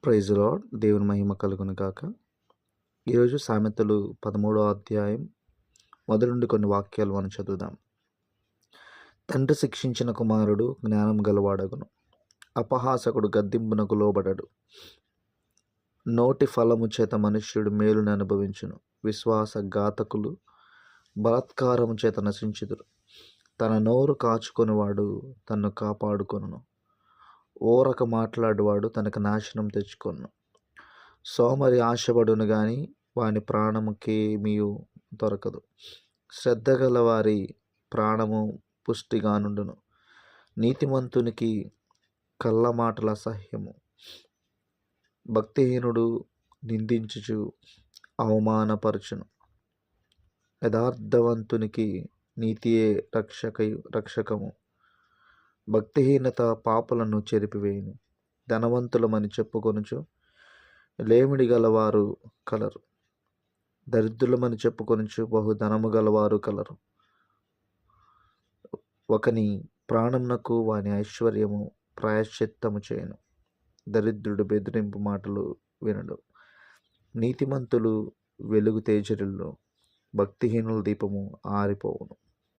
Praise lord. దేవుని మహిమ కలుగును గాక. ఈరోజు సామెతలు 13వ అధ్యాయం మొదటి నుండి కొన్ని వాక్యాలు మనం చదువుదాం. తండ్రి శిక్షించిన కుమారుడు జ్ఞానం గలవాడగును, అపహాసకుడు గద్దింపునకు లోబడడు. నోటి ఫలము చేత మనుష్యుడు మేలుని అనుభవించును, విశ్వాసఘాతకులు బలాత్కారము చేత నశించుదురు. తన నోరు కాచుకొనివాడు తన్ను కాపాడుకొనును, ఓరక మాట్లాడువాడు తనకు నాశనం తెచ్చుకొను. సోమరి ఆశపడును గాని వాని ప్రాణముకేమీయు దొరకదు. శ్రద్ధ గల వారి ప్రాణము పుష్టిగా నుండును. నీతిమంతునికి కళ్ళ మాటల అసహ్యము. భక్తిహీనుడు నిందించుచు అవమానపరచును. యథార్థవంతునికి నీతియే రక్షకము. భక్తిహీనత పాపులను చెరిపివేయును. ధనవంతులమని చెప్పుకొనుచు లేమిడి గలవారు కలరు. దరిద్రులమని చెప్పుకొనుచు బహుధనము గలవారు కలరు. ఒకని ప్రాణమునకు వాని ఐశ్వర్యము ప్రాయశ్చిత్తము చేయను. దరిద్రుడు బెదిరింపు మాటలు వినడు. నీతిమంతులు వెలుగు తేజరిల్లు, భక్తిహీనుల దీపము ఆరిపోవును.